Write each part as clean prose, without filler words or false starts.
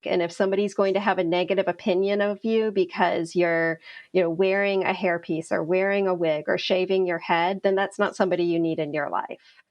And if somebody's going to have a negative opinion of you because you're, wearing a hairpiece or wearing a wig or shaving your head, then that's not somebody you need in your life.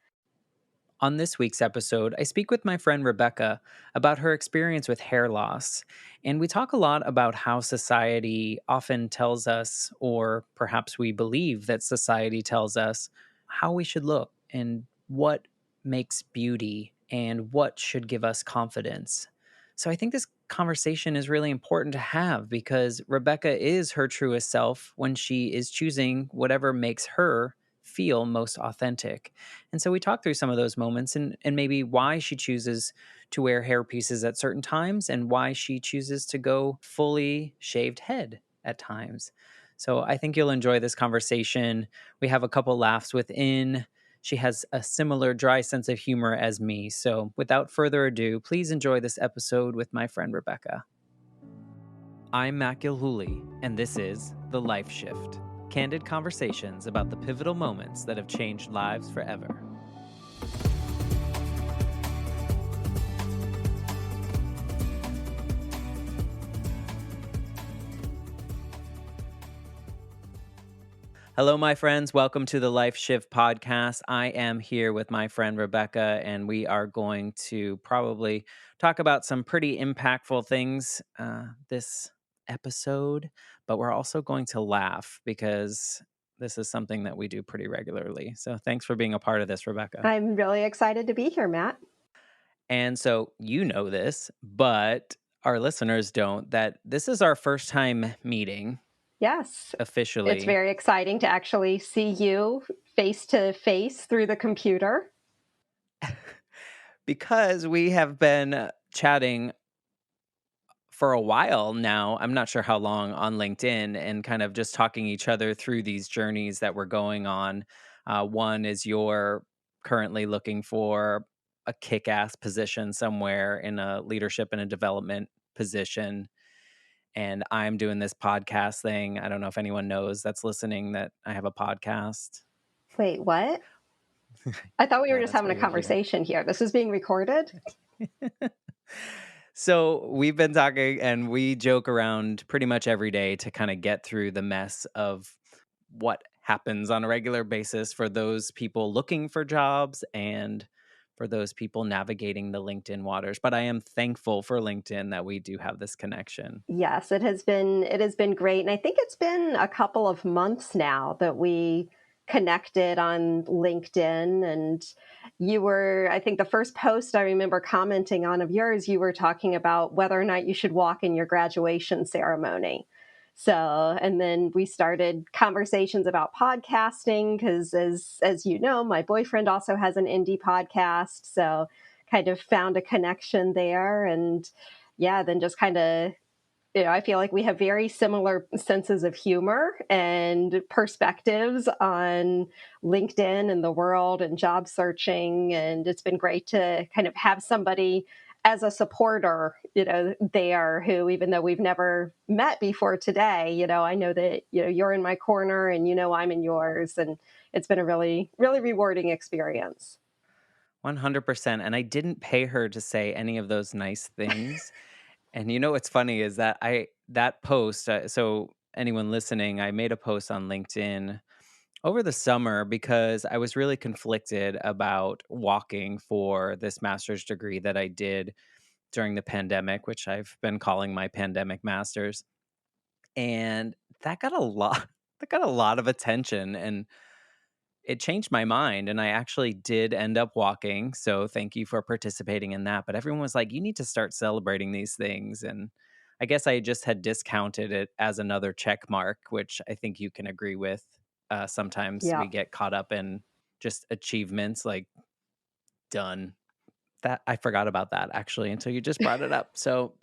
On this week's episode, I speak with my friend Rebecca about her experience with hair loss. And we talk a lot about how society often tells us, or perhaps we believe that society tells us, how we should look and what makes beauty and what should give us confidence. So I think this conversation is really important to have because Rebecca is her truest self when she is choosing whatever makes her feel most authentic. And so we talked through some of those moments and maybe why she chooses to wear hair pieces at certain times and why she chooses to go fully shaved head at times. So I think you'll enjoy this conversation. We have a couple laughs within. She has a similar dry sense of humor as me. So without further ado, please enjoy this episode with my friend Rebecca. I'm Matt Gilhooly, and this is The Life Shift. Candid conversations about the pivotal moments that have changed lives forever. Hello, my friends. Welcome to the Life Shift podcast. I am here with my friend Rebecca, and we are going to probably talk about some pretty impactful things this episode, but we're also going to laugh because this is something that we do pretty regularly. So thanks for being a part of this, Rebecca. I'm really excited to be here, Matt. And so you know this, but our listeners don't, that this is our first time meeting Yes, it's officially. very exciting to actually see you face to face through the computer. Because we have been chatting for a while now. I'm not sure how long on LinkedIn and kind of just talking each other through these journeys that we're going on. One is you're currently looking for a kick ass position somewhere in a leadership and a development position. And I'm doing this podcast thing. I don't know if anyone knows that's listening that I have a podcast. Wait, what? I thought we were Yeah, just that's having why a you're here. conversation here. This is being recorded? So we've been talking and we joke around pretty much every day to kind of get through the mess of what happens on a regular basis for those people looking for jobs and for those people navigating the LinkedIn waters. But I am thankful for LinkedIn that we do have this connection. Yes, it has been great. And I think it's been a couple of months now that we connected on LinkedIn. And you were, I think the first post I remember commenting on of yours, you were talking about whether or not you should walk in your graduation ceremony. So, and then we started conversations about podcasting because as you know, my boyfriend also has an indie podcast. So kind of found a connection there. And yeah, then just kind of I feel like we have very similar senses of humor and perspectives on LinkedIn and the world and job searching. And it's been great to kind of have somebody as a supporter, there who, even though we've never met before today, I know that, you're in my corner and, I'm in yours. And it's been a really, really rewarding experience. 100%. And I didn't pay her to say any of those nice things. And you know what's funny is that that post, so anyone listening, I made a post on LinkedIn over the summer because I was really conflicted about walking for this master's degree that I did during the pandemic, which I've been calling my pandemic masters. And that got a lot that got a lot of attention and it changed my mind and I actually did end up walking. So thank you for participating in that. But everyone was like, you need to start celebrating these things. And I guess I just had discounted it as another check mark, which I think you can agree with. Sometimes Yeah. we get caught up in just achievements like done. That I forgot about that actually until you just brought it up. So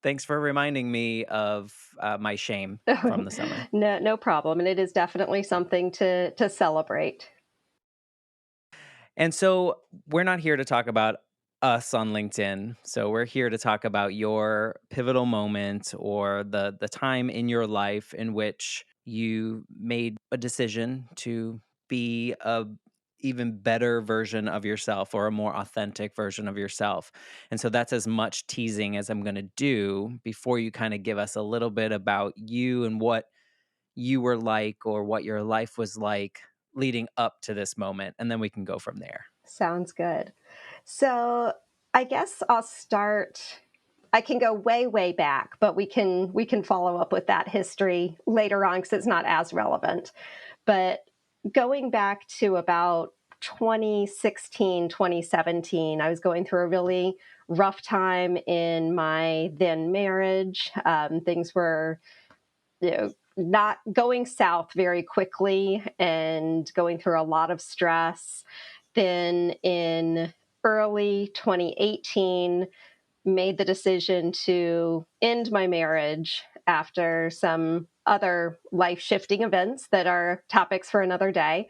thanks for reminding me of my shame from the summer. No, no problem. And it is definitely something to celebrate. And so we're not here to talk about us on LinkedIn. So we're here to talk about your pivotal moment or the time in your life in which you made a decision to be a even better version of yourself or a more authentic version of yourself. And so that's as much teasing as I'm going to do before you kind of give us a little bit about you and what you were like or what your life was like leading up to this moment. And then we can go from there. Sounds good. So I guess I'll start. I can go way, way back, but we can follow up with that history later on because it's not as relevant. But going back to about 2016, 2017, I was going through a really rough time in my then marriage. Things were, not going south very quickly and going through a lot of stress. Then in early 2018, made the decision to end my marriage after some other life shifting events that are topics for another day.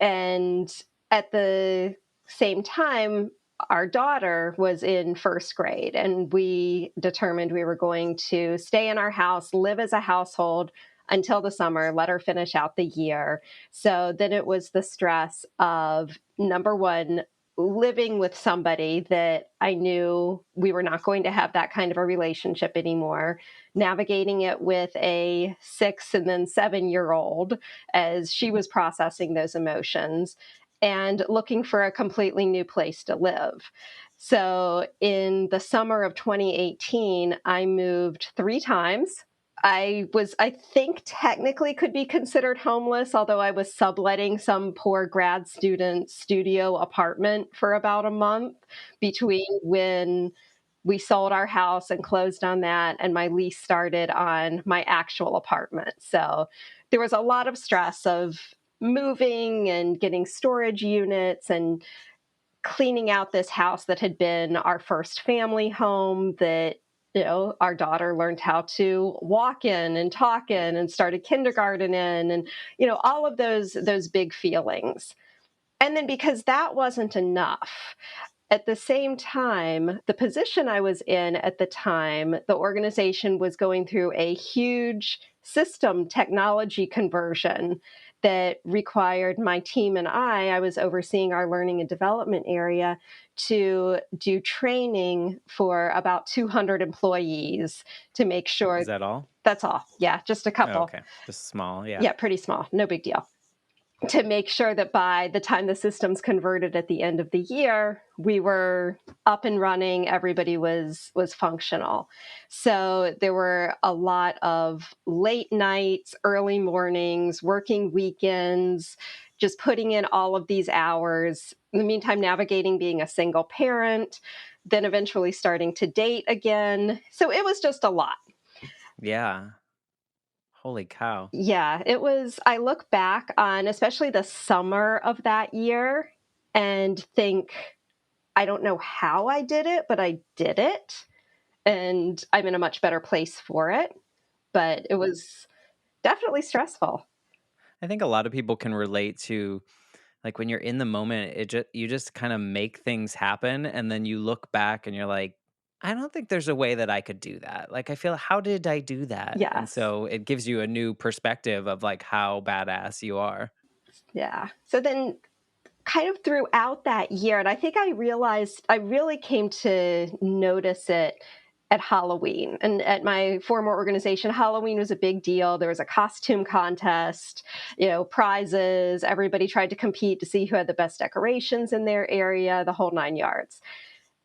And at the same time, our daughter was in first grade, and we determined we were going to stay in our house, live as a household until the summer, let her finish out the year. So then it was the stress of number one, living with somebody that I knew we were not going to have that kind of a relationship anymore, navigating it with a 6 and then 7-year-old as she was processing those emotions, and looking for a completely new place to live. So in the summer of 2018, I moved 3 times. I think, technically could be considered homeless, although I was subletting some poor grad student studio apartment for about a month between when we sold our house and closed on that and my lease started on my actual apartment. So there was a lot of stress of moving and getting storage units and cleaning out this house that had been our first family home that, our daughter learned how to walk in and talk in and started kindergarten in, and all of those big feelings. And then because that wasn't enough, at the same time, the position I was in at the time, the organization was going through a huge system technology conversion that required my team and I was overseeing our learning and development area, to do training for about 200 employees to make Is sure. that all? That's all. Yeah, just a Oh, couple. okay. Just small. Yeah. Yeah, pretty small. No big deal, to make sure that by the time the system's converted at the end of the year, we were up and running, everybody was functional. So there were a lot of late nights, early mornings, working weekends, just putting in all of these hours. In the meantime, navigating being a single parent, then eventually starting to date again. So it was just a lot. Yeah. Holy cow. Yeah, it was. I look back on especially the summer of that year and think, I don't know how I did it, but I did it. And I'm in a much better place for it. But it was definitely stressful. I think a lot of people can relate to like when you're in the moment, you just kind of make things happen and then you look back and you're like, I don't think there's a way that I could do that. Like I feel how did I do that? And Yes. so it gives you a new perspective of like how badass you are. Yeah. So then, kind of throughout that year, and I think I realized I really came to notice it at Halloween. And at my former organization, Halloween was a big deal. There was a costume contest, prizes. Everybody tried to compete to see who had the best decorations in their area, the whole 9 yards.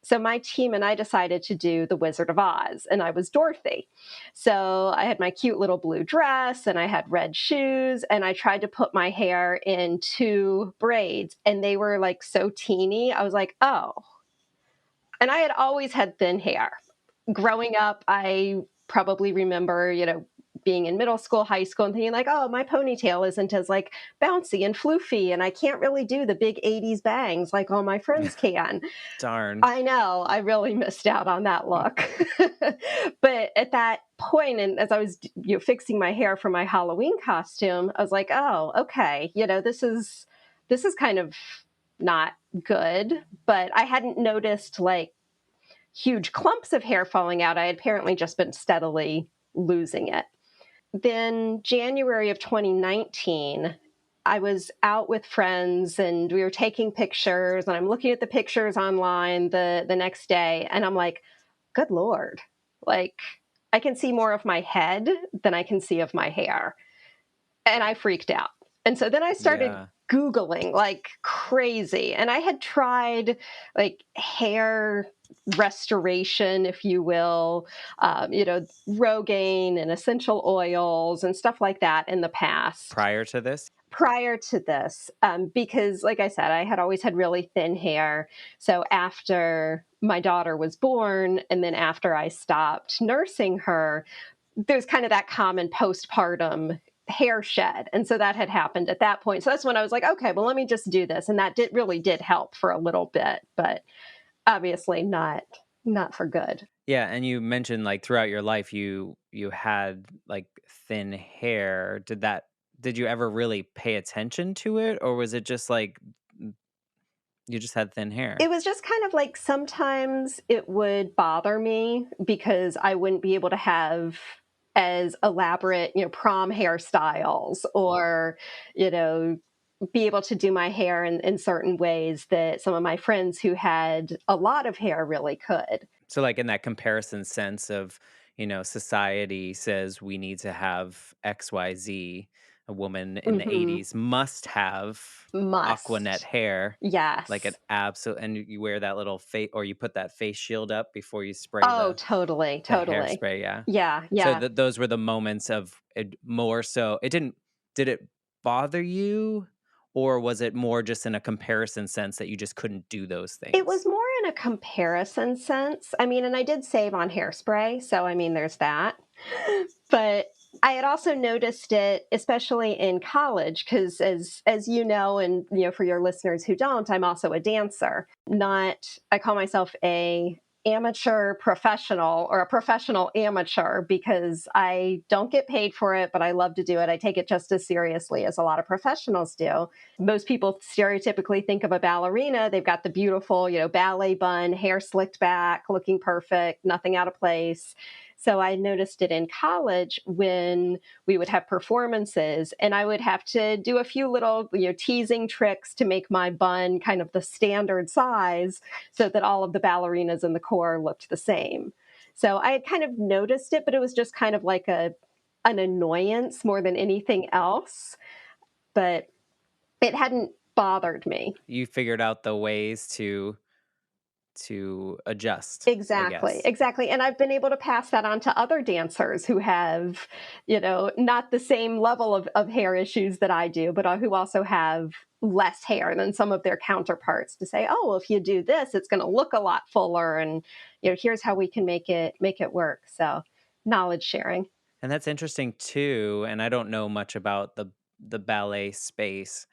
So my team and I decided to do the Wizard of Oz, and I was Dorothy. So I had my cute little blue dress and I had red shoes, and I tried to put my hair in 2 braids, and they were like so teeny. I was like, oh. And I had always had thin hair. Growing up, I probably remember, being in middle school, high school, and thinking like, oh, my ponytail isn't as like bouncy and floofy, and I can't really do the big 80s bangs like all my friends can. Darn. I know, I really missed out on that look. But at that point, and as I was fixing my hair for my Halloween costume, I was like, oh, okay, this is kind of not good. But I hadn't noticed like huge clumps of hair falling out. I had apparently just been steadily losing it. Then January of 2019, I was out with friends and we were taking pictures, and I'm looking at the pictures online the next day, and I'm like, good Lord, like I can see more of my head than I can see of my hair. And I freaked out. And so then I started Yeah. Googling like crazy. And I had tried like hair restoration, if you will, Rogaine and essential oils and stuff like that in the past Prior to this? prior to this, because, like I said, I had always had really thin hair. So after my daughter was born, and then after I stopped nursing her, there's kind of that common postpartum hair shed. And so that had happened at that point. So that's when I was like, okay, well, let me just do this. And that really did help for a little bit, but obviously not for good. Yeah, and you mentioned like throughout your life you had like thin hair. Did you ever really pay attention to it, or was it just like you just had thin hair? It was just kind of like sometimes it would bother me because I wouldn't be able to have as elaborate, prom hairstyles, or, you know, be able to do my hair in certain ways that some of my friends who had a lot of hair really could. So like in that comparison sense of, society says we need to have XYZ, a woman in the Hmm. 80s must have Aquanet Must. hair, like an Yes. absolute, and you wear that little face, or you put that face shield up before you spray Oh, the totally, the totally. hairspray, yeah. Yeah, So yeah. those were the moments of it more so did it bother you, or was it more just in a comparison sense that you just couldn't do those It was things? more in a comparison sense. I mean, and I did save on hairspray, so I mean, there's that. But I had also noticed it, especially in college, because as you know, and for your listeners who don't, I'm also a dancer. Not, I call myself a amateur professional, or a professional amateur, because I don't get paid for it, but I love to do it. I take it just as seriously as a lot of professionals do. Most people stereotypically think of a ballerina. They've got the beautiful, ballet bun, hair slicked back, looking perfect, nothing out of place. So I noticed it in college when we would have performances, and I would have to do a few little, teasing tricks to make my bun kind of the standard size so that all of the ballerinas in the corps looked the same. So I had kind of noticed it, but it was just kind of like an annoyance more than anything else. But it hadn't bothered me. You figured out the ways to adjust, I Exactly, guess. exactly. And I've been able to pass that on to other dancers who have, not the same level of hair issues that I do, but who also have less hair than some of their counterparts, to say, oh, well, if you do this, it's going to look a lot fuller. And, here's how we can make it work. So knowledge sharing. And that's interesting too, and I don't know much about the ballet space,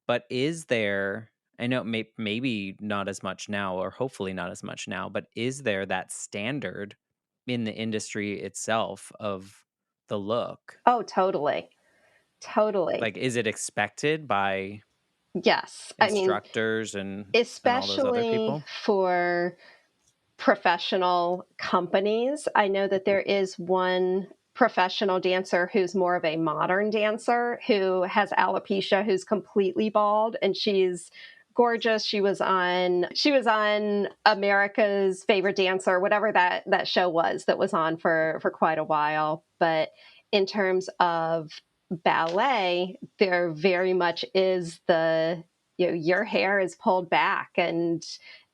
but is there, I know maybe not as much now, or hopefully not as much now, but is there that standard in the industry itself of the look? Oh, totally. Totally. Like, is it expected by Yes. I mean, instructors and all those other especially people? for professional companies. I know that there is one professional dancer who's more of a modern dancer who has alopecia, who's completely bald, and she's gorgeous. She was on America's Favorite Dancer, whatever that show was that was on for quite a while. But in terms of ballet, there very much is your hair is pulled back and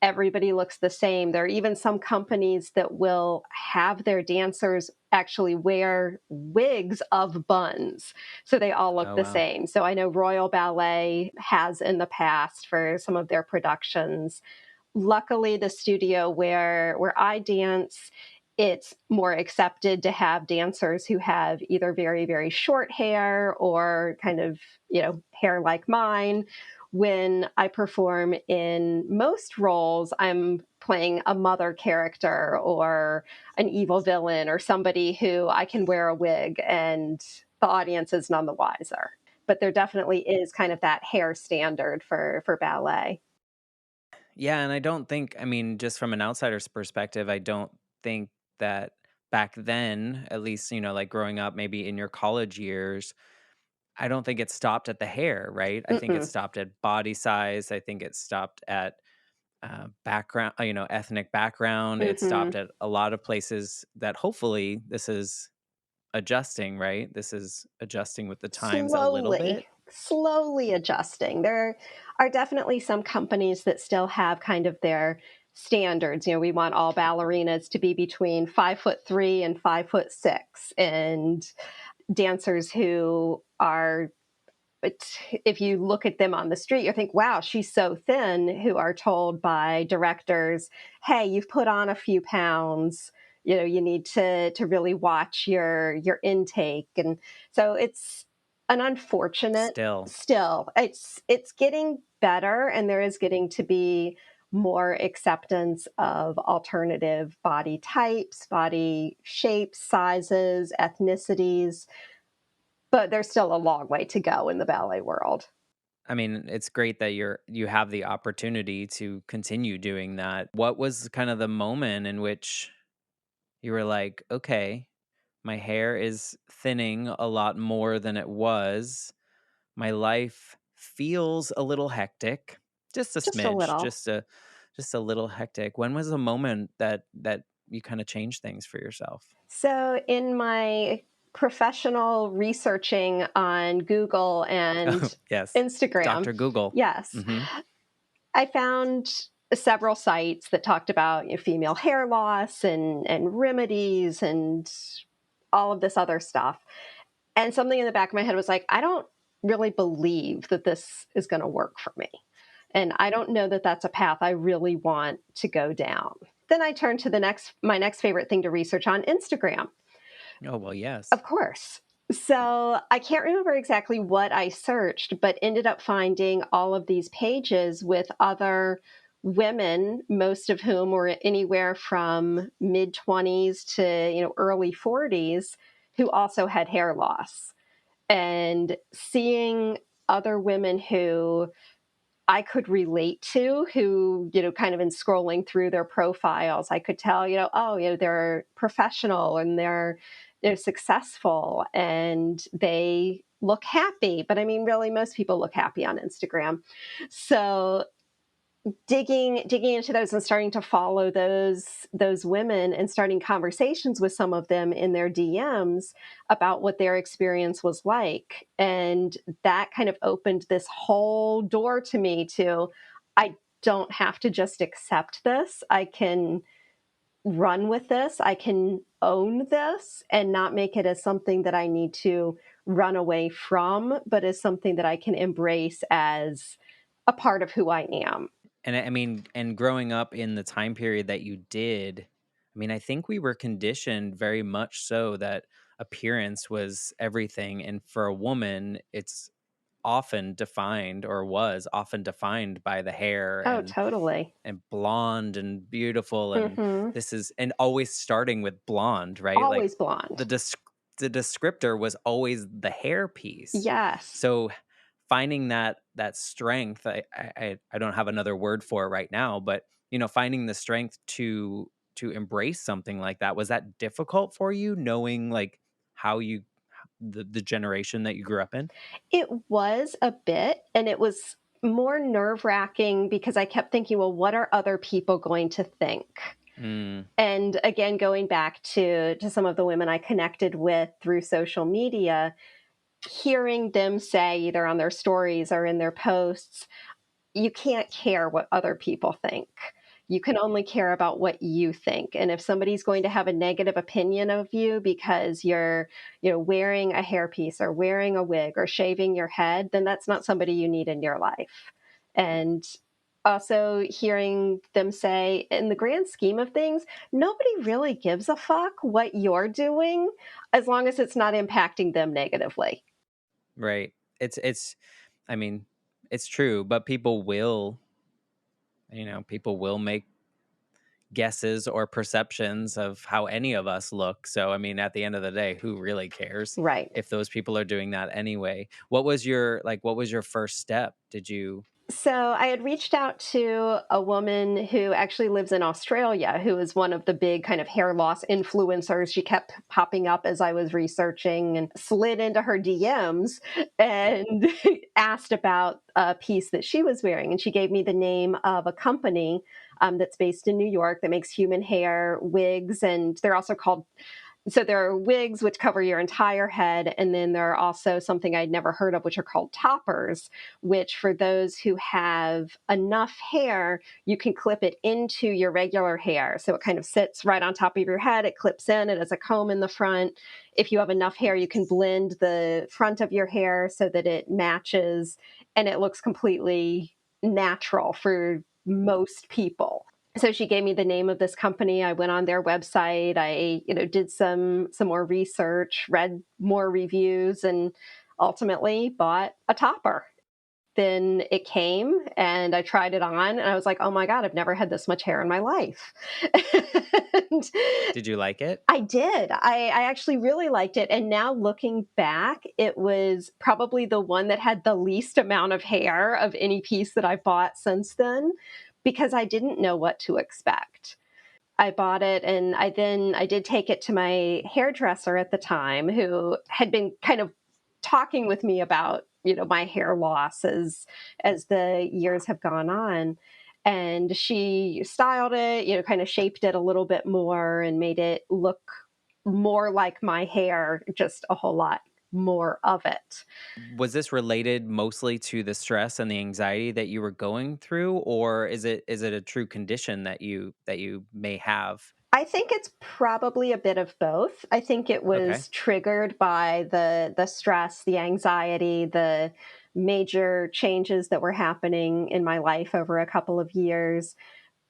everybody looks the same. There are even some companies that will have their dancers actually wear wigs of buns so they all look Oh the wow. same. So I know Royal Ballet has in the past for some of their productions. Luckily, the studio where I dance, it's more accepted to have dancers who have either very, very short hair or kind of, hair like mine. When I perform in most roles, I'm playing a mother character or an evil villain or somebody who I can wear a wig and the audience is none the wiser. But there definitely is kind of that hair standard for ballet. Yeah, and I don't think, I mean, just from an outsider's perspective, I don't think that back then, at least, like growing up, maybe in your college years, I don't think it stopped at the hair, right? I think it Mm-mm. stopped at body size. I think it stopped at background, ethnic background. It stopped Mhm. at a lot of places that hopefully this is adjusting, right? This is adjusting with the times a little Slowly, bit. slowly adjusting. There are definitely some companies that still have kind of their standards. We want all ballerinas to be between 5'3" and 5'6", and dancers who are, if you look at them on the street, you think, wow, she's so thin, who are told by directors, hey, you've put on a few pounds. You need to really watch your intake. And so it's an unfortunate, Still, still, it's getting better, and there is getting to be more acceptance of alternative body types, body shapes, sizes, ethnicities, but there's still a long way to go in the ballet world. I mean, it's great that you have the opportunity to continue doing that. What was kind of the moment in which you were like, okay, my hair is thinning a lot more than it was. My life feels a little hectic, just a Just a smidge, little. just a little hectic. When was the moment that you kind of changed things for yourself? So, in my professional researching on Google and Oh, yes. Instagram, Dr. Google. yes, Mhm. I found several sites that talked about female hair loss and remedies and all of this other stuff. And something in the back of my head was like, I don't really believe that this is going to work for me. And I don't know that that's a path I really want to go down. Then I turned to my next favorite thing to research on Instagram. Oh, well, yes. Of course. So I can't remember exactly what I searched, but ended up finding all of these pages with other women, most of whom were anywhere from mid 20s to early 40s, who also had hair loss. And seeing other women who I could relate to, who, kind of in scrolling through their profiles, I could tell, oh, they're professional and they're successful and they look happy. But I mean, really, most people look happy on Instagram. So digging into those and starting to follow those women and starting conversations with some of them in their DMs about what their experience was like, and that kind of opened this whole door to me to, I don't have to just accept this. I can run with this. I can own this and not make it as something that I need to run away from, but as something that I can embrace as a part of who I am. And I mean, and growing up in the time period that you did, I mean, I think we were conditioned very much so that appearance was everything. And for a woman, it's often defined or was often defined by the hair Oh, totally. and blonde and beautiful, and Mhm. this is and always starting with blonde, right? Like Always blonde. the the descriptor was always the hair piece. Yes. So finding that strength, I don't have another word for it right now, but finding the strength to embrace something like that, was that difficult for you, knowing like how you the generation that you grew up in? It was a bit, and it was more nerve-wracking because I kept thinking, well, what are other people going to think? Mm, And again, going back to some of the women I connected with through social media, hearing them say either on their stories or in their posts, you can't care what other people think. You can only care about what you think. And if somebody's going to have a negative opinion of you because you're, wearing a hairpiece or wearing a wig or shaving your head, then that's not somebody you need in your life. And also hearing them say, in the grand scheme of things, nobody really gives a fuck what you're doing as long as it's not impacting them negatively. right. It's I mean, it's true, but people will make guesses or perceptions of how any of us look. So, I mean, at the end of the day, who really cares Right. if those people are doing that anyway? What was your first step? Did you? So I had reached out to a woman who actually lives in Australia, who is one of the big kind of hair loss influencers. She kept popping up as I was researching and slid into her DMs and asked about a piece that she was wearing. And she gave me the name of a company that's based in New York that makes human hair wigs. And they're also called so there are wigs which cover your entire head, and then there are also something I'd never heard of, which are called toppers, which for those who have enough hair, you can clip it into your regular hair. So it kind of sits right on top of your head. It clips in. It has a comb in the front. If you have enough hair, you can blend the front of your hair so that it matches and it looks completely natural for most people. So she gave me the name of this company. I went on their website. I, did some more research, read more reviews, and ultimately bought a topper. Then it came and I tried it on and I was like, oh my God, I've never had this much hair in my life. And Did you like it? I did. I actually really liked it. And now looking back, it was probably the one that had the least amount of hair of any piece that I bought since then because I didn't know what to expect. I bought it and I did take it to my hairdresser at the time who had been kind of talking with me about, my hair loss as the years have gone on. And she styled it, kind of shaped it a little bit more and made it look more like my hair, just a whole lot more of it. Was this related mostly to the stress and the anxiety that you were going through, or is it a true condition that you may have? I think it's probably a bit of both. I think it Okay. was triggered by the stress, the anxiety, the major changes that were happening in my life over a couple of years.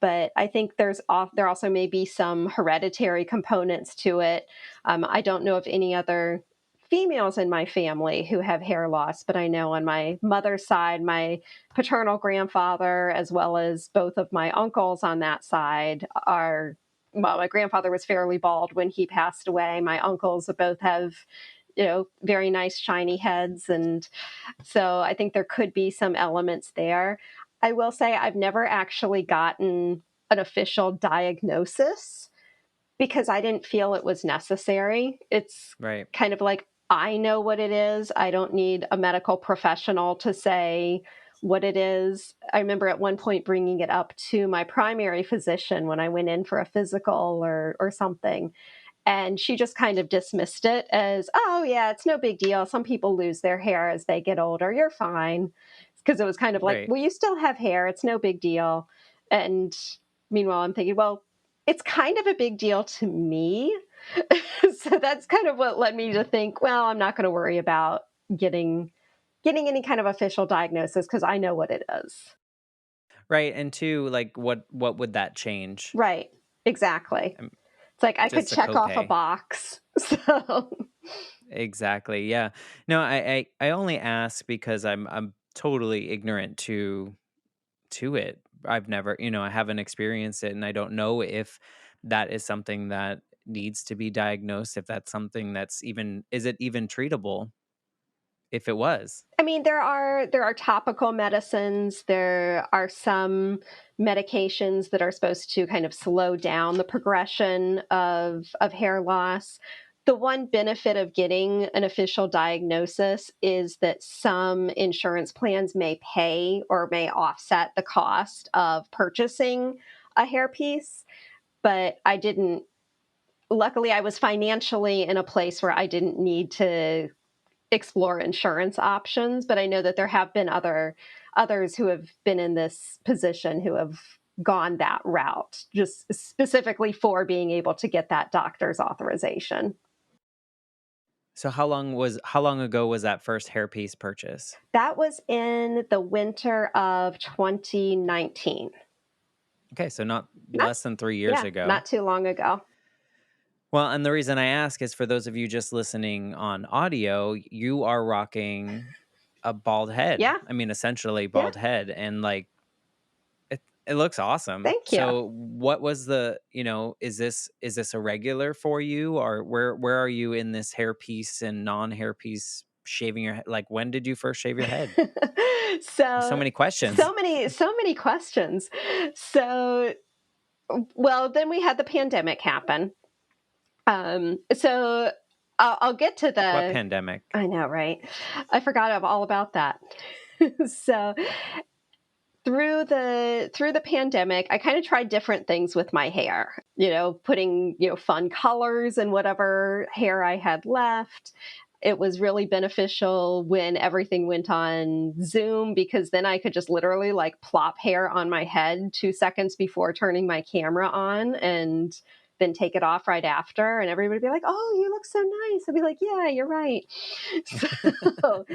But I think there also may be some hereditary components to it. I don't know of any other females in my family who have hair loss, but I know on my mother's side, my paternal grandfather, as well as both of my uncles on that side, are. Well, my grandfather was fairly bald when he passed away. My uncles both have, very nice shiny heads. And so I think there could be some elements there. I will say I've never actually gotten an official diagnosis because I didn't feel it was necessary. It's Right. kind of like I know what it is. I don't need a medical professional to say what it is. I remember at one point bringing it up to my primary physician when I went in for a physical or something. And she just kind of dismissed it as, oh, yeah, it's no big deal. Some people lose their hair as they get older. You're fine. Because it was kind of like, Right. well, you still have hair. It's no big deal. And meanwhile, I'm thinking, well, it's kind of a big deal to me. So that's kind of what led me to think, well, I'm not going to worry about getting any kind of official diagnosis because I know what it is. Right, and two, like, what would that change? Right. Exactly. Um, It's like I could just a check off a copay. box. So, Exactly, yeah. No, I only ask because I'm totally ignorant to it. I've never, I haven't experienced it, and I don't know if that is something that needs to be diagnosed, if that's something that's even is it even treatable if it was? I mean, there are topical medicines. There are some medications that are supposed to kind of slow down the progression of hair loss. The one benefit of getting an official diagnosis is that some insurance plans may pay or may offset the cost of purchasing a hairpiece, but I didn't. Luckily, I was financially in a place where I didn't need to explore insurance options, but I know that there have been others who have been in this position who have gone that route, just specifically for being able to get that doctor's authorization. So how long ago was that first hairpiece purchase? That was in the winter of 2019. Okay, so not Not less than 3 years Yeah, ago. not too long ago. Well, and the reason I ask is for those of you just listening on audio, you are rocking a bald head. Yeah, I mean, essentially yeah. bald head, and like it looks awesome. Thank you. So, what was is this a regular for you, or where are you in this hairpiece and non-hairpiece? shaving your head? Like, when did you first shave your head? So So, many questions. so many questions. So, well, then we had the pandemic happen. So I'll get to What the, pandemic? I know, right? I forgot all about that. So through the pandemic, I kind of tried different things with my hair, putting, fun colors in whatever hair I had left. It was really beneficial when everything went on Zoom because then I could just literally like plop hair on my head 2 seconds before turning my camera on and then take it off right after. And everybody would be like, "Oh, you look so nice." I'd be like, "Yeah, you're right." So,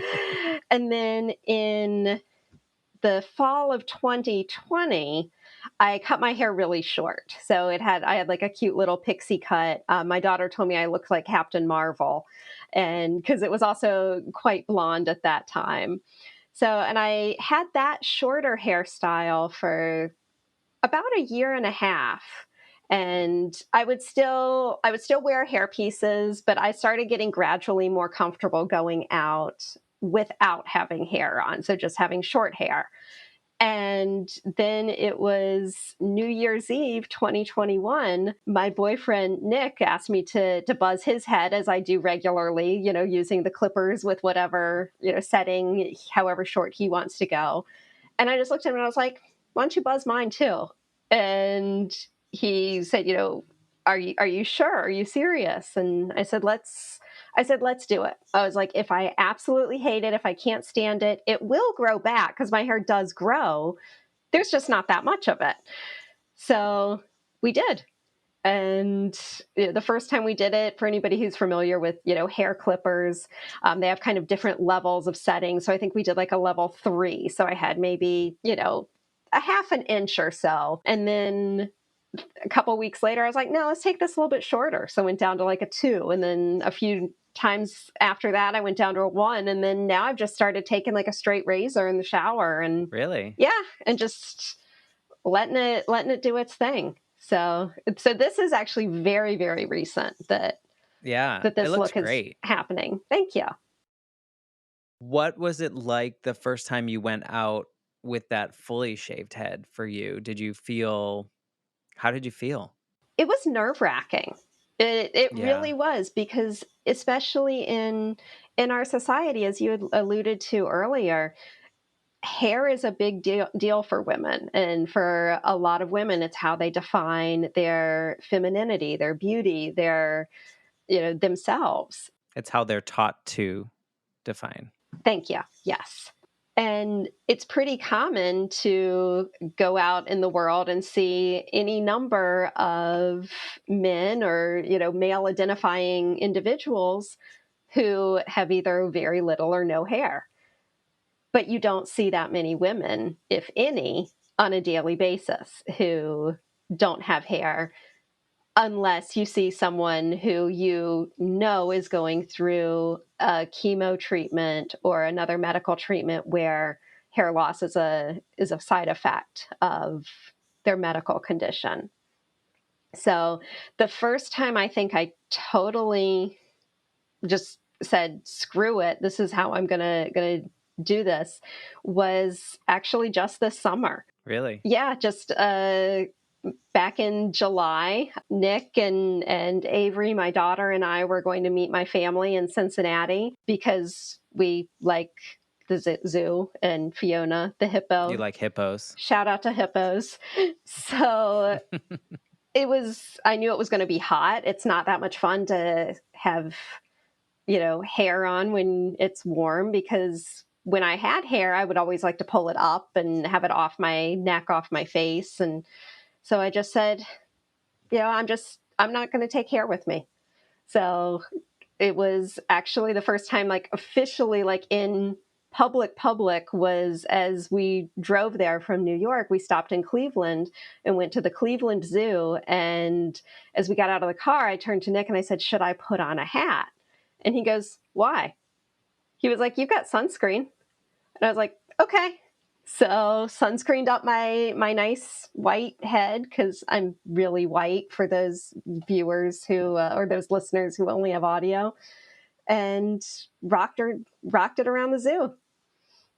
and then in the fall of 2020, I cut my hair really short. So I had like a cute little pixie cut. My daughter told me I looked like Captain Marvel, and because it was also quite blonde at that time. So, and I had that shorter hairstyle for about a year and a half. And I would still wear hair pieces, but I started getting gradually more comfortable going out without having hair on. So just having short hair. And then it was New Year's Eve 2021. My boyfriend, Nick, asked me to buzz his head as I do regularly, using the clippers with whatever, setting, however short he wants to go. And I just looked at him and I was like, "Why don't you buzz mine too?" And he said, "Are you sure? Are you serious?" And I said, let's do it. I was like, if I absolutely hate it, if I can't stand it, it will grow back because my hair does grow. There's just not that much of it. So we did. And the first time we did it, for anybody who's familiar with, hair clippers, they have kind of different levels of settings. So I think we did like a level 3. So I had maybe, a half an inch or so. And then a couple of weeks later, I was like, no, let's take this a little bit shorter. So I went down to like a 2. And then a few times after that, I went down to a 1. And then now I've just started taking like a straight razor in the shower and Really? yeah, and just letting it do its thing. So this is actually very, very recent that Yeah, that it this looks look is great. happening. Thank you. What was it like the first time you went out with that fully shaved head for you? How did you feel? It was nerve-wracking. It Yeah, really was because especially in our society, as you had alluded to earlier, hair is a big deal for women. And for a lot of women, it's how they define their femininity, their beauty, their, themselves. it's how they're taught to define. Thank you. Yes. And it's pretty common to go out in the world and see any number of men or, male identifying individuals who have either very little or no hair. But you don't see that many women, if any, on a daily basis who don't have hair unless you see someone who is going through a chemo treatment or another medical treatment where hair loss is a side effect of their medical condition. So the first time I think I totally just said, "Screw it, this is how I'm gonna do this," was actually just this summer. Really? Yeah, just back in July, Nick and Avery, my daughter, and I were going to meet my family in Cincinnati because we like the zoo and Fiona, the You hippo. like hippos? Shout out to hippos. So I knew it was going to be hot. It's not that much fun to have, hair on when it's warm because when I had hair, I would always like to pull it up and have it off my neck, off my face. And so I just said, I'm not going to take hair with me. So it was actually the first time, like officially, like in public was as we drove there from New York. We stopped in Cleveland and went to the Cleveland Zoo. And as we got out of the car, I turned to Nick and I said, "Should I put on a hat?" And he goes, "Why?" He was like, "You've got sunscreen." And I was like, "Okay." So sunscreened up my nice white head because I'm really white for those viewers who or those listeners who only have audio. and rocked it around the zoo.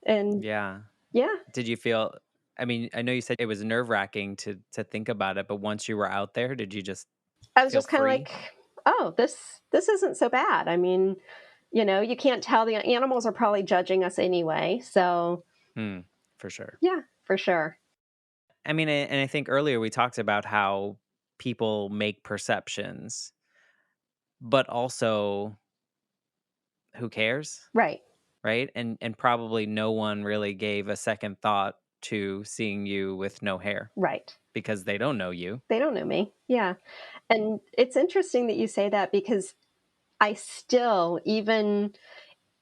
And Yeah. yeah, Did you feel, I mean, I know you said it was nerve-wracking to think about it, but once you were out there, did you just I was feel just kind of free? like, oh, this isn't so bad. I mean, you can't tell, the animals are probably judging us anyway. So Hmm, for sure. yeah, for sure. I mean, and I think earlier we talked about how people make perceptions, but also who cares, Right. right? And probably no one really gave a second thought to seeing you with no hair Right. because they don't know you. They don't know me. Yeah. And it's interesting that you say that, because I still, even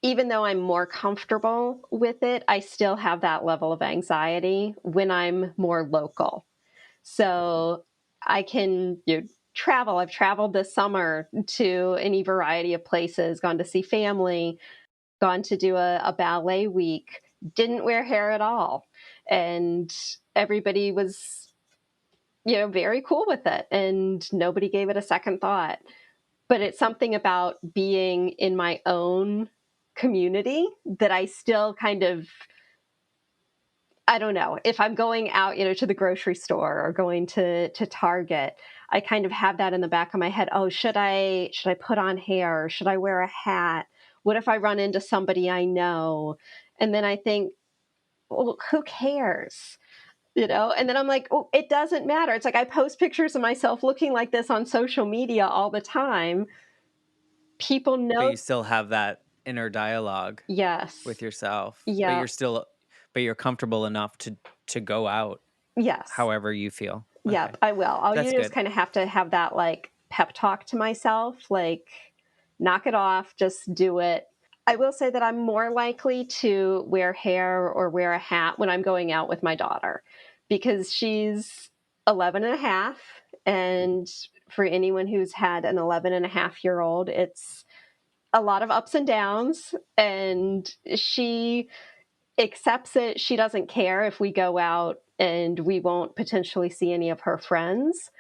though I'm more comfortable with it, I still have that level of anxiety when I'm more local. So I can travel. I've traveled this summer to any variety of places, gone to see family, gone to do a ballet week, didn't wear hair at all. And everybody was, very cool with it, and nobody gave it a second thought. But it's something about being in my own community that I still kind of, I don't know, if I'm going out, to the grocery store or going to Target, I kind of have that in the back of my head. Oh, should I put on hair? Should I wear a hat? What if I run into somebody I know? And then I think, well, who cares? And then I'm like, oh, it doesn't matter. It's like I post pictures of myself looking like this on social media all the time. People But know. you still have that inner dialogue with Yes. yourself. But Yeah. you're comfortable enough to go out Yes. however you feel. Yep, Okay. I will. I'll That's just good. kind of have to have that like pep talk to myself, like, knock it off, just do it. I will say that I'm more likely to wear hair or wear a hat when I'm going out with my daughter, because she's 11 and a half. And for anyone who's had an 11 and a half year old, it's a lot of ups and downs. And she accepts it. She doesn't care if we go out and we won't potentially see any of her friends,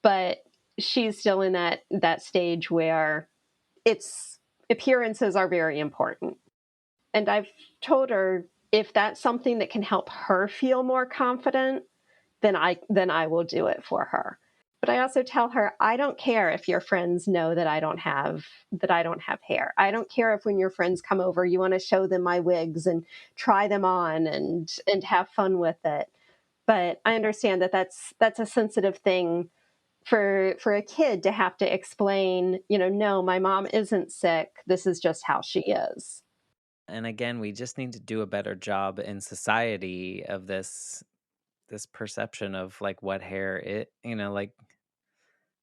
but she's still in that stage where it's appearances are very important. And I've told her, if that's something that can help her feel more confident, then I will do it for her. But I also tell her, I don't care if your friends know that I don't have hair. I don't care if when your friends come over, you want to show them my wigs and try them on and have fun with it. But I understand that that's a sensitive thing for a kid to have to explain, no, my mom isn't sick. This is just how she is. And again, we just need to do a better job in society of this perception of like what hair it, like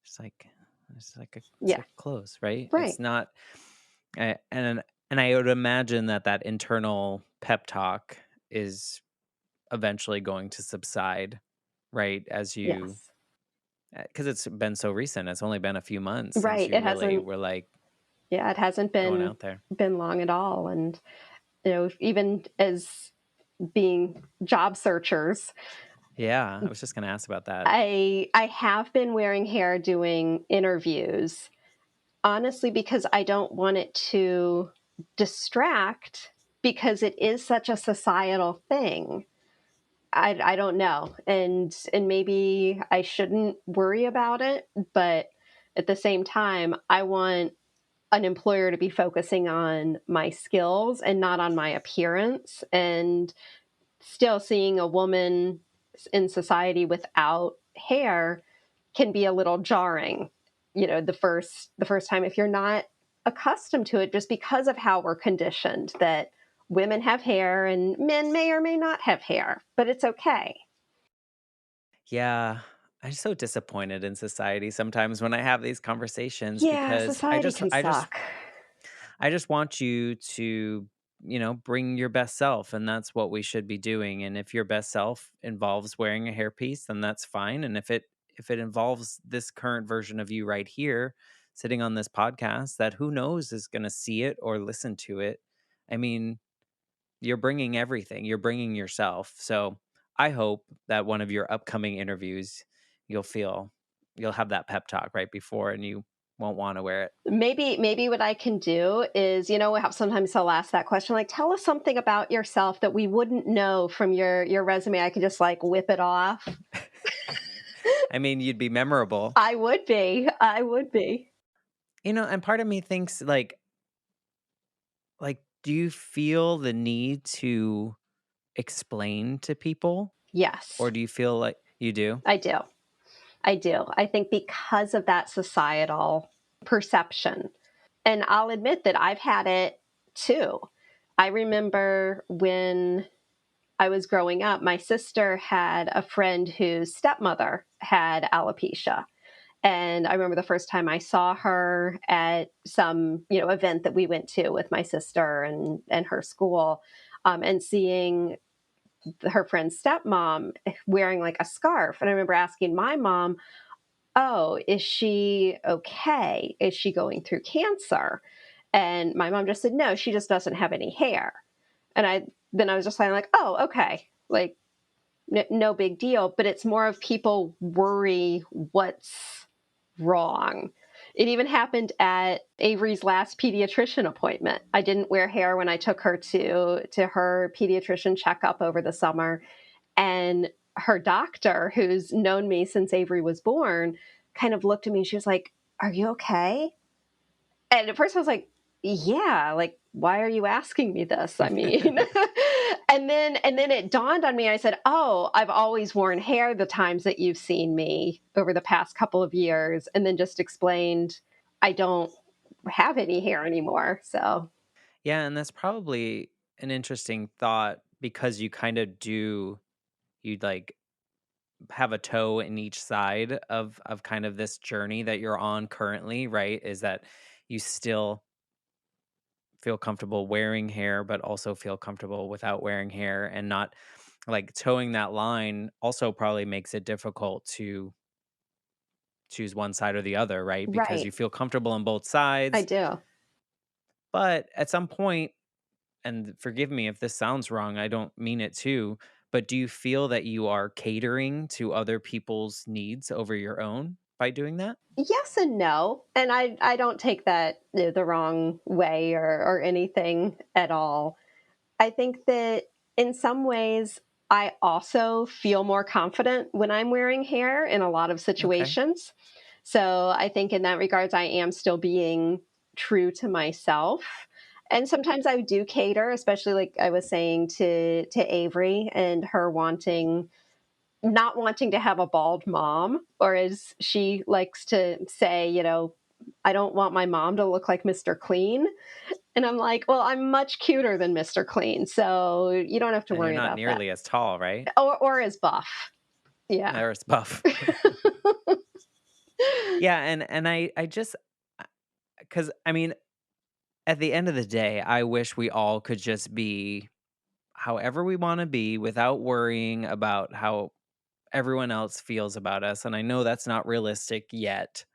it's like it's Yeah, like clothes, right? right. It's not and I would imagine that internal pep talk is eventually going to subside, right? As you Yes. because it's been so recent. It's only been a few months since Right. you It really hasn't, were like yeah, it hasn't going been out there. been long at all. And even as being job searchers, Yeah, I was just gonna ask about that. I have been wearing hair doing interviews, honestly, because I don't want it to distract, because it is such a societal thing. I don't know. And maybe I shouldn't worry about it, but at the same time, I want an employer to be focusing on my skills and not on my appearance. And still, seeing a woman in society without hair can be a little jarring, the first time, if you're not accustomed to it, just because of how we're conditioned that women have hair and men may or may not have hair, but it's okay. Yeah. I'm so disappointed in society sometimes when I have these conversations Yeah, because society can suck. I just want you to, bring your best self, and that's what we should be doing. And if your best self involves wearing a hairpiece, then that's fine. And if it involves this current version of you right here, sitting on this podcast, that who knows is going to see it or listen to it. I mean, you're bringing everything. You're bringing yourself. So I hope that one of your upcoming interviews, you'll feel you'll have that pep talk right before, and you won't want to wear it. Maybe what I can do is, how sometimes they'll ask that question, like, tell us something about yourself that we wouldn't know from your resume. I can just like whip it off. I mean, you'd be memorable. I would be. I would be. And part of me thinks like do you feel the need to explain to people, Yes, or do you feel like you do? I do. I do. I think because of that societal perception. And I'll admit that I've had it too. I remember when I was growing up, my sister had a friend whose stepmother had alopecia. And I remember the first time I saw her at some, event that we went to with my sister and her school, and seeing her friend's stepmom wearing like a scarf. And I remember asking my mom, "Oh, is she okay? Is she going through cancer?" And my mom just said, "No, she just doesn't have any hair." And then I was just like, "Oh, okay." Like, no big deal, but it's more of people worry what's wrong. It even happened at Avery's last pediatrician appointment. I didn't wear hair when I took her to her pediatrician checkup over the summer, and her doctor, who's known me since Avery was born, kind of looked at me and she was like, "Are you okay?" And at first I was like, "Yeah, like, why are you asking me this?" I mean, and then it dawned on me. I said, "Oh, I've always worn hair the times that you've seen me over the past couple of years." And then just explained I don't have any hair anymore. So, Yeah, and that's probably an interesting thought because you kind of do you'd like have a toe in each side of kind of this journey that you're on currently, right? Is that you still feel comfortable wearing hair, but also feel comfortable without wearing hair, and not like towing that line also probably makes it difficult to choose one side or the other, right? Because right, you feel comfortable on both I sides. do. But at some point, and forgive me if this sounds wrong, I don't mean it to, but do you feel that you are catering to other people's needs over your own by doing that? Yes and no. And I don't take that the wrong way or anything at all. I think that in some ways, I also feel more confident when I'm wearing hair in a lot of Okay. situations. So I think in that regards, I am still being true to myself. And sometimes I do cater, especially like I was saying to Avery and her not wanting to have a bald mom, or as she likes to say, "I don't want my mom to look like Mr. Clean." And I'm like, "Well, I'm much cuter than Mr. Clean, so you don't have to And you're worry not about that." nearly as tall, right? Or as buff. Yeah. Or as buff. Yeah, and I just because I mean, at the end of the day, I wish we all could just be however we want to be without worrying about how everyone else feels about us. And I know that's not realistic yet,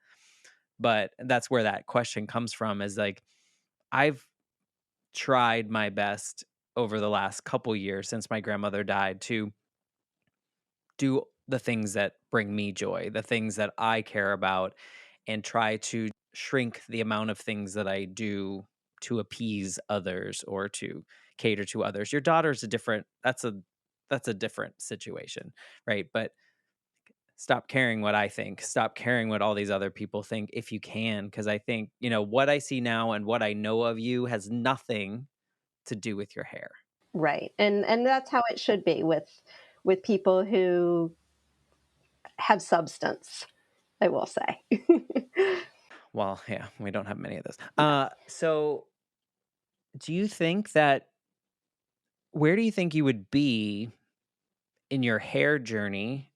but that's where that question comes from is like, I've tried my best over the last couple years since my grandmother died to do the things that bring me joy, the things that I care about, and try to shrink the amount of things that I do to appease others or to cater to others. Your daughter's a different that's a different situation, right? But stop caring what I think. Stop caring what all these other people think if you can, because I think, what I see now and what I know of you has nothing to do with your hair. Right. And that's how it should be with people who have substance, I will say. Well, yeah, we don't have many of those. No. So do you think that where do you think you would be in your hair journey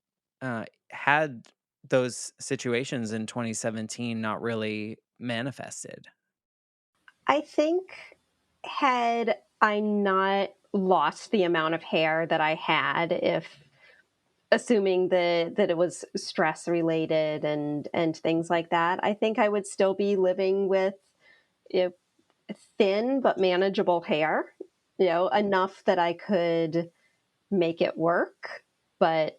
had those situations in 2017 not really manifested? I think had I not lost the amount of hair that I had, if assuming that it was stress related and things like that, I think I would still be living with, you thin but manageable hair, enough that I could make it work, but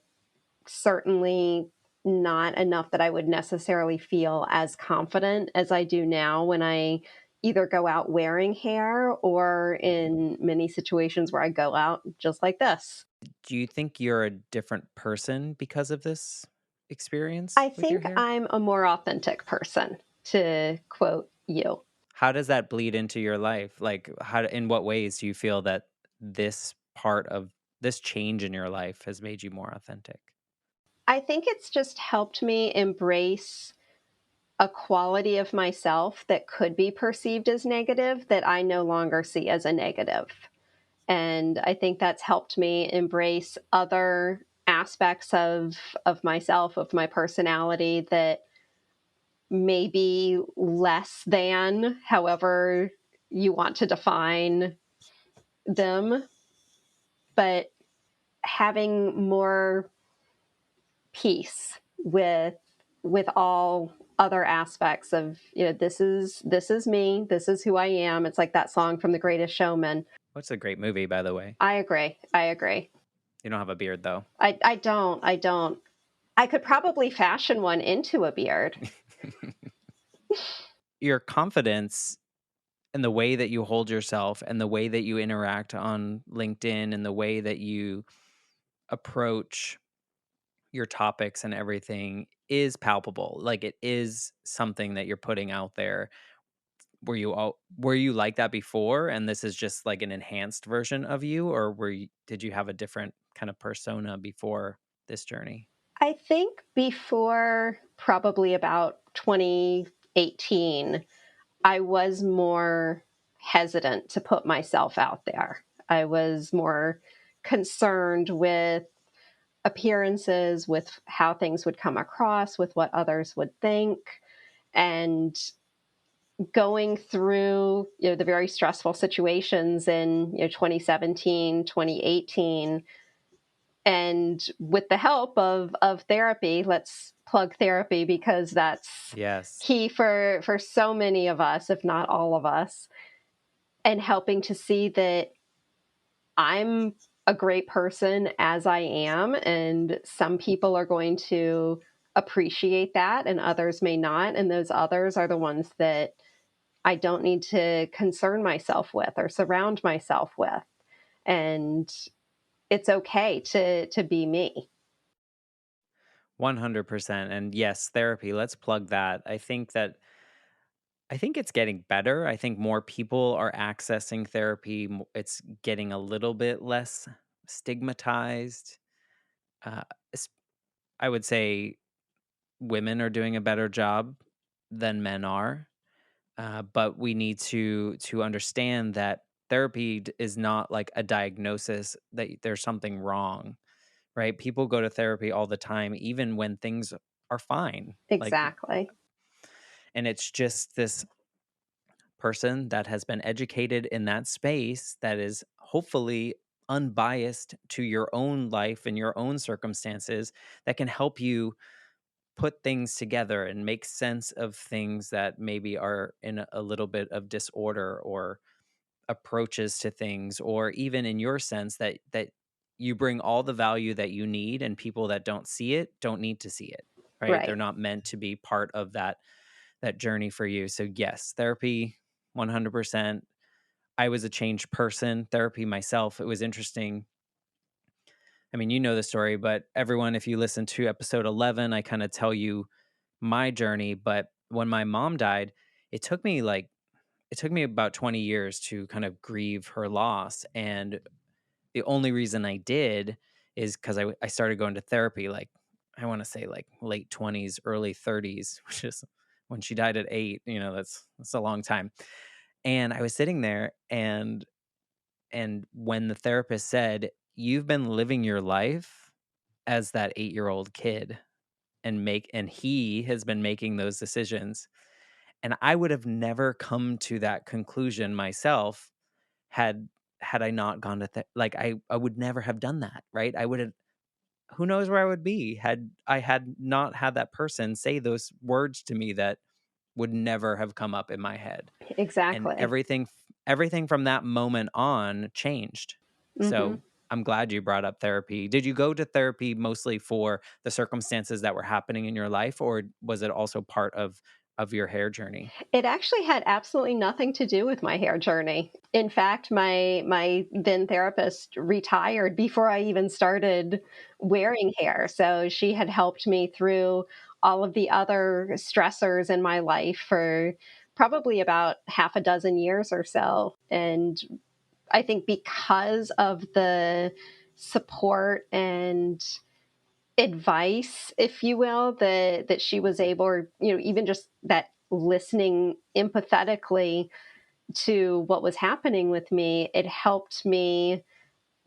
certainly not enough that I would necessarily feel as confident as I do now when I either go out wearing hair or in many situations where I go out just like this. Do you think you're a different person because of this experience I with your think hair? I'm a more authentic person, to quote you. How does that bleed into your life? Like, in what ways do you feel that this part of this change in your life has made you more authentic? I think it's just helped me embrace a quality of myself that could be perceived as negative that I no longer see as a negative. And I think that's helped me embrace other aspects of myself, of my personality that may be less than, however you want to define them, but having more peace with all other aspects of, this is me, this is who I am. It's like that song from The Greatest Showman. What's a great movie, by the way? I agree. You don't have a beard, though. I don't. I could probably fashion one into a beard. Your confidence and the way that you hold yourself and the way that you interact on LinkedIn and the way that you approach your topics and everything is palpable. Like, it is something that you're putting out there. Were you like that before and this is just like an enhanced version of you, or did you have a different kind of persona before this journey? I think before probably about 2018, I was more hesitant to put myself out there. I was more concerned with appearances, with how things would come across, with what others would think. And going through, the very stressful situations in, 2017, 2018, and with the help of therapy, let's plug therapy because that's Yes. key for so many of us, if not all of us, and helping to see that I'm a great person as I am, and some people are going to appreciate that and others may not, and those others are the ones that I don't need to concern myself with or surround myself with. And it's okay to be me. 100%. And yes, therapy, let's plug that. I think it's getting better. I think more people are accessing therapy. It's getting a little bit less stigmatized. Uh, es- I would say women are doing a better job than men are. But we need to understand that therapy is not like a diagnosis that there's something wrong, right? People go to therapy all the time, even when things are fine. Like, Exactly. and it's just this person that has been educated in that space that is hopefully unbiased to your own life and your own circumstances that can help you put things together and make sense of things that maybe are in a little bit of disorder, or approaches to things, or even in your sense that you bring all the value that you need, and people that don't see it don't need to see it, right? They're Right. not meant to be part of that journey for you. So yes, therapy, 100%. I was a changed person. Therapy myself, it was interesting. I mean, you know the story, but everyone, if you listen to episode 11, I kind of tell you my journey. But when my mom died, it took me like it took me about 20 years to kind of grieve her loss. And the only reason I did is because I started going to therapy, like, I want to say like late 20s, early 30s, which is when she died at 8. That's a long time. And I was sitting there, and when the therapist said, "You've been living your life as that 8-year-old kid, and he has been making those decisions." And I would have never come to that conclusion myself had I not gone to like, I would never have done that, right? I would have Who knows where I would be had I had not had that person say those words to me that would never have come up in my head. And Exactly. everything from that moment on changed. Hmm. So I'm glad you brought up therapy. Did you go to therapy mostly for the circumstances that were happening in your life, or was it also part of your hair journey? It actually had absolutely nothing to do with my hair journey. In fact, my then therapist retired before I even started wearing hair. So she had helped me through all of the other stressors in my life for probably about half a dozen years or so. And I think because of the support and advice, if you will, that she was able, or even just that listening empathetically to what was happening with me, it helped me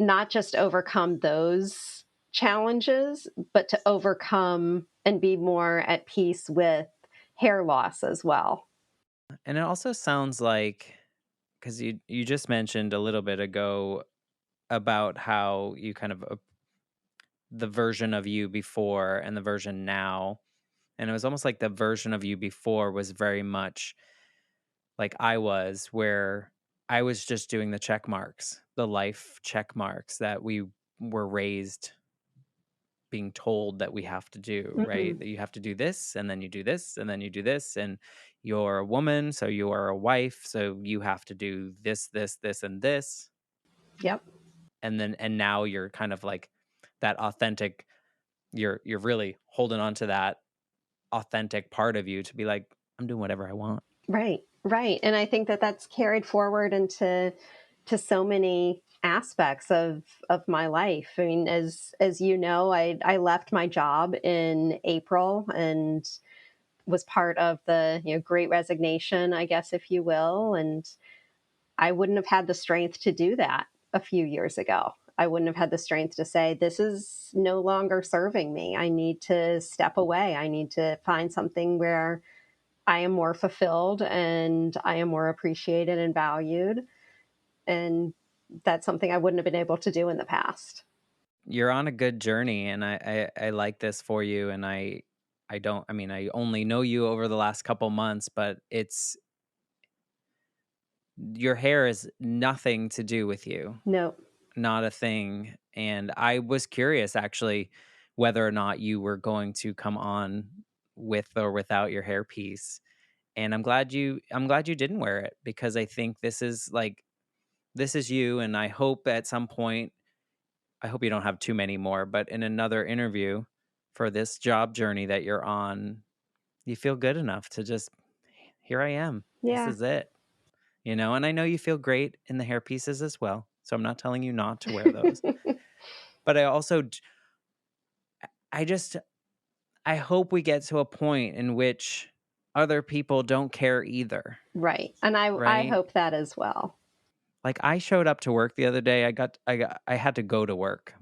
not just overcome those challenges, but to overcome and be more at peace with hair loss as well. And it also sounds like, because you just mentioned a little bit ago about how you kind of the version of you before and the version now, and it was almost like the version of you before was very much like I was, where I was just doing the check marks, the life check marks that we were raised being told that we have to do, right? Mhm. That you have to do this, and then you do this, and then you do this, and you're a woman, so you are a wife, so you have to do this, this, this, and this. Yep. And now you're kind of like that authentic, you're really holding on to that authentic part of you to be like, I'm doing whatever I want. Right, right. And I think that that's carried forward into to so many aspects of my life. I mean, as you know, I left my job in April and was part of the great resignation, I guess, if you will. And I wouldn't have had the strength to do that a few years ago. I wouldn't have had the strength to say, this is no longer serving me. I need to step away. I need to find something where I am more fulfilled and I am more appreciated and valued. And that's something I wouldn't have been able to do in the past. You're on a good journey, and I like this for you. And I don't, I mean, I only know you over the last couple months, but it's your hair is nothing to do with you, No. not a thing. And I was curious actually whether or not you were going to come on with or without your hairpiece. And I'm glad you didn't wear it, because I think this is you. And I hope at some point, I hope you don't have too many more, but in another interview for this job journey that you're on, you feel good enough to just, here I am. This Yeah. is it. And I know you feel great in the hair pieces as well. So I'm not telling you not to wear those. But I just, I hope we get to a point in which other people don't care either. Right. And I Right? hope that as well. Like, I showed up to work the other day. I had to go to work,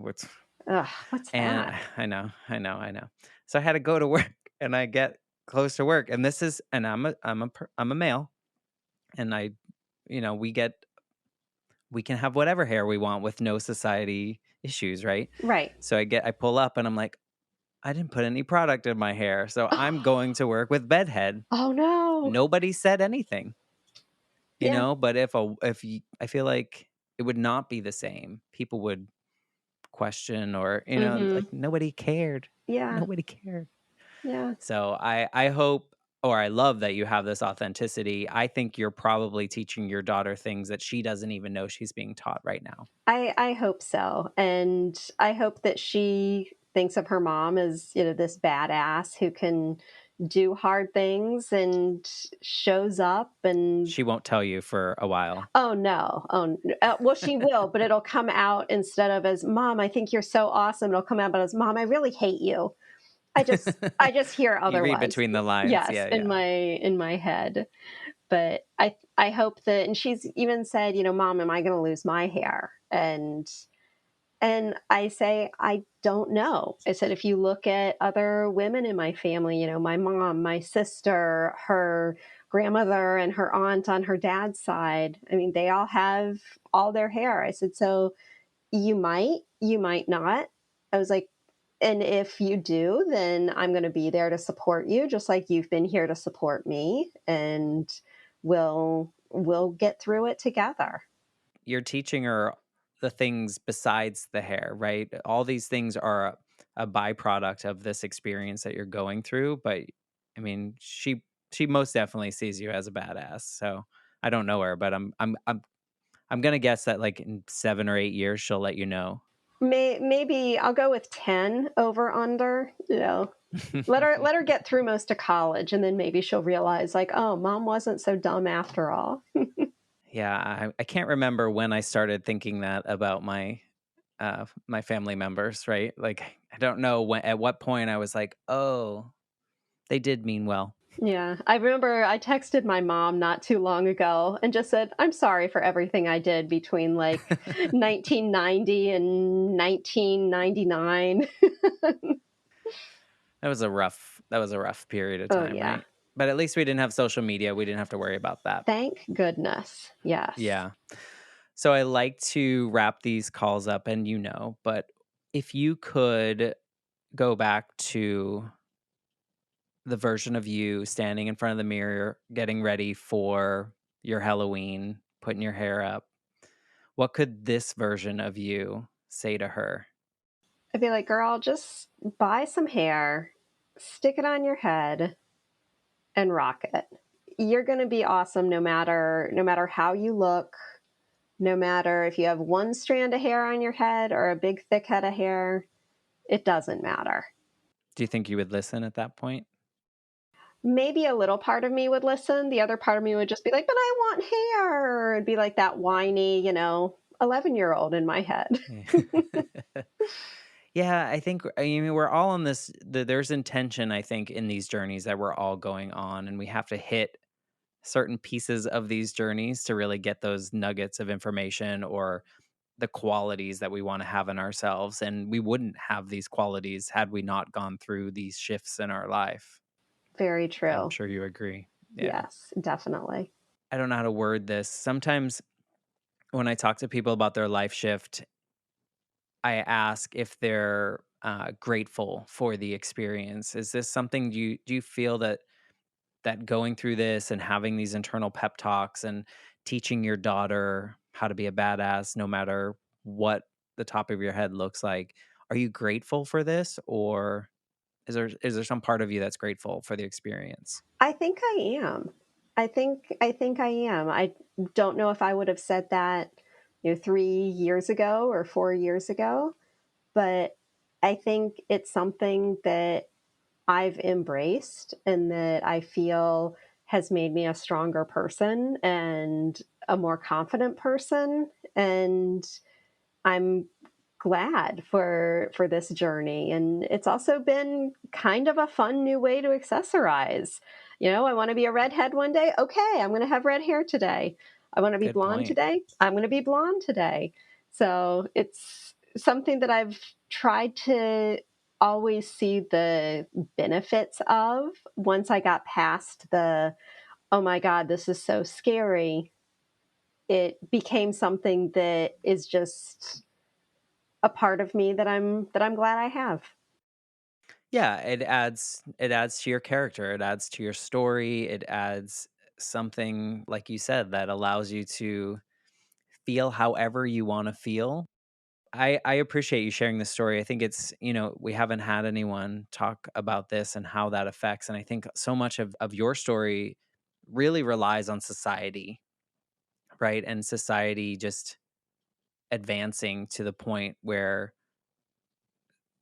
Ugh, what's and that? I know. So I had to go to work, and I get close to work, and I'm a male, and we can have whatever hair we want with no society issues, right? Right. So I pull up, and I'm like, I didn't put any product in my hair, so I'm going to work with bedhead. Oh no. Nobody said anything, Yeah. but I feel like it would not be the same. People would question, or like, Mhm. nobody cared. Yeah. Nobody cared. Yeah. So I hope, or I love that you have this authenticity. I think you're probably teaching your daughter things that she doesn't even know she's being taught right now. I hope so. And I hope that she thinks of her mom as, this badass who can do hard things and shows up and She won't tell you for a while. oh no. Well, she will, but it'll come out instead of as mom, I think you're so awesome. It'll come out as mom, I really hate you. I just hear You read otherwise. between the lines. Yes, Yeah, in yeah. my head. But I hope that, and she's even said, mom, am I going to lose my hair? And I say, I don't know. I said, if you look at other women in my family, my mom, my sister, her grandmother, and her aunt on her dad's side, I mean, they all have all their hair. I said, so you might not. I was like, and if you do, then I'm going to be there to support you, just like you've been here to support me, and we'll get through it together. You're teaching her the things besides the hair, right? All these things are a byproduct of this experience that you're going through, but I mean, she most definitely sees you as a badass. So I don't know her, but I'm gonna guess that like in 7 or 8 years she'll let you know. Maybe I'll go with 10 over under, let her get through most of college, and then maybe she'll realize like, oh, mom wasn't so dumb after all. Yeah, I can't remember when I started thinking that about my family members, right? Like I don't know when at what point I was like, "Oh, they did mean well." Yeah, I remember I texted my mom not too long ago and just said, I'm sorry for everything I did between like 1990 and 1999. That was a rough period of Oh, time, yeah. right? But at least we didn't have social media. We didn't have to worry about that. Thank goodness. Yes. Yeah. So I like to wrap these calls up and but if you could go back to the version of you standing in front of the mirror, getting ready for your Halloween, putting your hair up, what could this version of you say to her? I'd be like, girl, just buy some hair, stick it on your head, and rock it. You're going to be awesome no matter how you look, no matter if you have one strand of hair on your head or a big thick head of hair, it doesn't matter. Do you think you would listen at that point? Maybe a little part of me would listen. The other part of me would just be like, but I want hair. It'd be like that whiny, 11-year-old in my head. Yeah. Yeah, I mean, we're all on there's intention, I think, in these journeys that we're all going on, and we have to hit certain pieces of these journeys to really get those nuggets of information or the qualities that we want to have in ourselves. And we wouldn't have these qualities had we not gone through these shifts in our life. Very I'm true. sure you agree. Yeah. Yes, definitely. I don't know how to word this. Sometimes when I talk to people about their life shift, I ask if they're grateful for the experience. Is this something do you feel that going through this and having these internal pep talks and teaching your daughter how to be a badass no matter what the top of your head looks like, are you grateful for this, or is there some part of you that's grateful for the experience? I think I am. I think I am. I don't know if I would have said that, 3 years ago or 4 years ago, but I think it's something that I've embraced and that I feel has made me a stronger person and a more confident person. And I'm glad for this journey, and it's also been kind of a fun new way to accessorize. I want to be a redhead one day. Okay, I'm going to have red hair today. I want to be Good blonde point. today. I'm going to be blonde today. So it's something that I've tried to always see the benefits of. Once I got past the, oh my god, this is so scary, it became something that is just a part of me that I'm glad I have. Yeah, it adds to your character, it adds to your story, it adds something, like you said, that allows you to feel however you want to feel. I appreciate you sharing this story. I think we haven't had anyone talk about this and how that affects. And I think so much of your story really relies on society, right? And society just advancing to the point where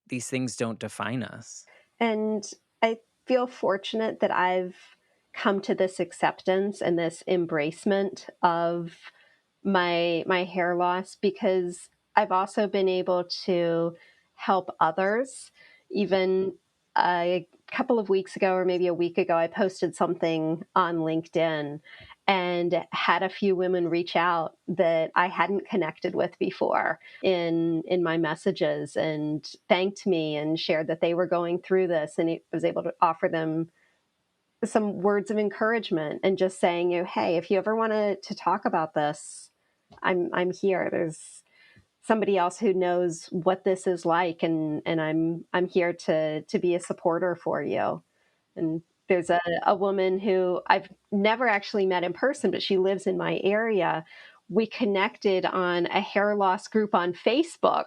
these things don't define us. And I feel fortunate that I've come to this acceptance and this embracement of my hair loss, because I've also been able to help others. Even a couple of weeks ago, or maybe a week ago, I posted something on LinkedIn and had a few women reach out that I hadn't connected with before in my messages, and thanked me and shared that they were going through this, and I was able to offer them some words of encouragement and just saying, hey, if you ever want to talk about this, I'm here. There's somebody else who knows what this is like, and I'm here to be a supporter for you. And there's a woman who I've never actually met in person, but she lives in my area, we connected on a hair loss group on Facebook.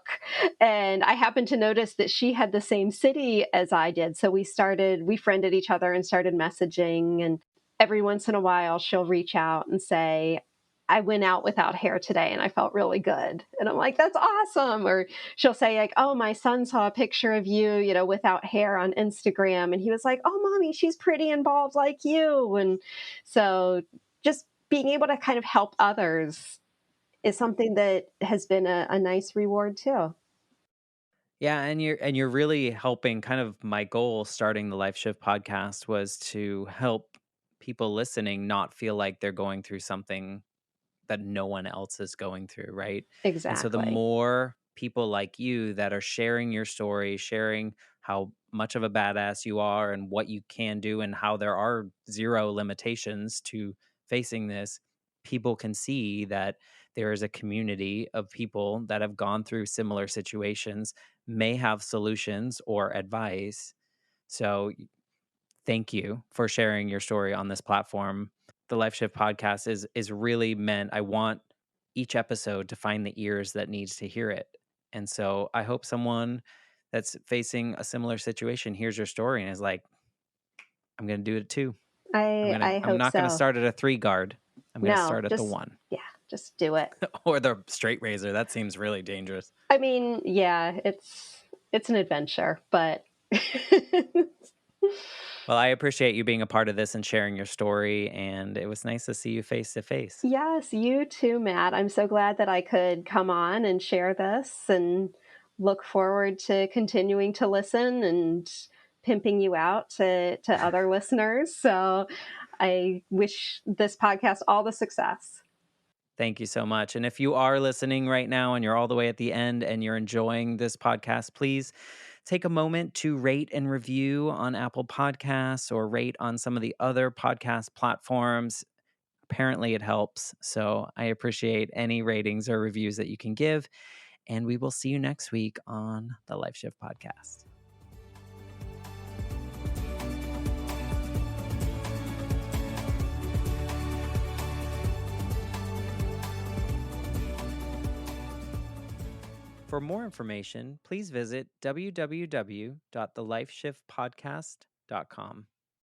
And I happened to notice that she had the same city as I did. So we friended each other and started messaging. And every once in a while, she'll reach out and say, I went out without hair today and I felt really good. And I'm like, that's awesome. Or she'll say, like, oh, my son saw a picture of you, without hair on Instagram. And he was like, oh, mommy, she's pretty and bald like you. And so just being able to kind of help others is something that has been a nice reward too. Yeah, and you're really helping. Kind of my goal starting the Life Shift podcast was to help people listening not feel like they're going through something that no one else is going through, right? And so the Exactly. more people like you that are sharing your story, sharing how much of a badass you are and what you can do and how there are zero limitations to facing this, people can see that there is a community of people that have gone through similar situations, may have solutions or advice. So thank you for sharing your story on this platform. The Life Shift podcast is really meant, I want each episode to find the ears that needs to hear it. And so I hope someone that's facing a similar situation hears your story and is like, I'm going to do it too. I I'm hope not going to so. start at a 3 guard. I'm going to No, start at the just, 1 yeah, just do it. or the straight razor. That seems really dangerous. I mean, yeah, it's an adventure, but Well, I appreciate you being a part of this and sharing your story, and it was nice to see you face to face. yes, you too, Matt. I'm so glad that I could come on and share this and look forward to continuing to listen and pimping you out to other listeners. So I wish this podcast all the success. Thank you so much. And if you are listening right now and you're all the way at the end and you're enjoying this podcast, please take a moment to rate and review on Apple Podcasts or rate on some of the other podcast platforms. Apparently, it helps. So I appreciate any ratings or reviews that you can give. And we will see you next week on the Life Shift podcast. For more information, please visit www.thelifeshiftpodcast.com.